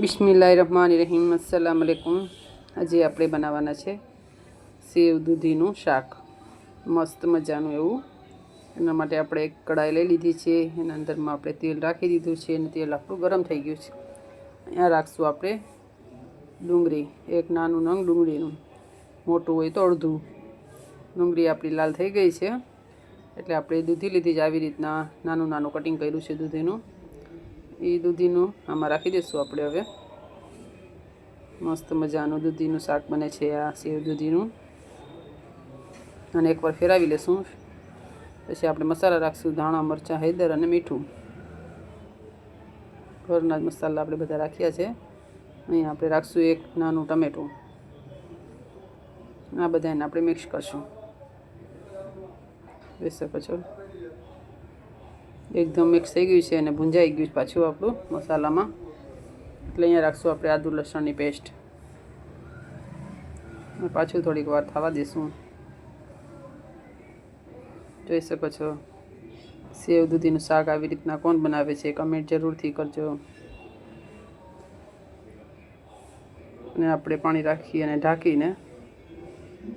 બિસ્મિલ્લાહિર્રહમાનિર્રહીમ. અસ્સલામ વાલેકુમ. આજે આપણે બનાવવાના છે સેવ દૂધીનું શાક, મસ્ત મજાનું એવું. એના માટે આપણે એક કઢાઈ લઈ લીધી છે. એના અંદરમાં આપણે તેલ રાખી દીધું છે અને તેલ આપણું ગરમ થઈ ગયું છે. અહીંયા રાખશું આપણે ડુંગળી, એક નાનું નંગ ડુંગળીનું, મોટું હોય તો અડધું. ડુંગળી આપણી લાલ થઈ ગઈ છે એટલે આપણે દૂધી લીધી છે. આવી રીતના નાનું નાનું કટિંગ કર્યું છે દૂધીનું. એ દૂધીનું આમાં રાખી દઈશું આપણે. હવે મસ્ત મજાનું દૂધીનું શાક બને છે આ સેવ દૂધીનું. અને એકવાર ફેરવી લેશું. પછી આપણે મસાલા રાખશું: ધાણા, મરચાં, હળદર અને મીઠું. ઘરના જ મસાલા આપણે બધા રાખ્યા છે. અહીંયા આપણે રાખશું એક નાનું ટમેટું. આ બધાને આપણે મિક્સ કરશું. જોઈ શકો છો એકદમ મિક્સ થઈ ગયું છે અને ભૂંજાઈ ગયું પાછું આપણું મસાલામાં. એટલે અહીંયા રાખશું આપણે આદુ લસણની પેસ્ટ. પાછું થોડીક વાર થવા દઈશું. જોઈ શકો છો સેવ દૂધીનું શાક આવી રીતના કોણ બનાવે છે, કમેન્ટ જરૂરથી કરજો. અને આપણે પાણી રાખી અને ઢાંકીને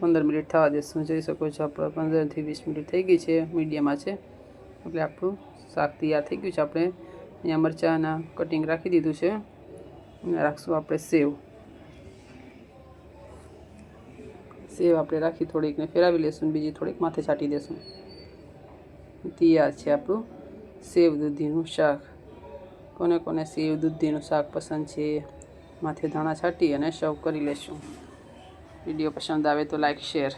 15 મિનિટ થવા દઈશું. જોઈ શકો છો આપણે 15 થી 20 મિનિટ થઈ ગઈ છે, મીડિયમમાં છે. એટલે આપણું શાક તૈયાર થઈ ગયું છે. આપણે અહીંયા મરચાંના કટિંગ રાખી દીધું છે. અને રાખશું આપણે સેવ. આપણે રાખી થોડીકને ફેરવી લેશું, બીજી થોડીક માથે છાંટી દેશું. તૈયાર છે આપણું સેવ દૂધીનું શાક. કોને કોને સેવ દૂધીનું શાક પસંદ છે, માથે ધાણા છાંટી અને સર્વ કરી લેશું. વિડીયો પસંદ આવે તો લાઈક, શેર.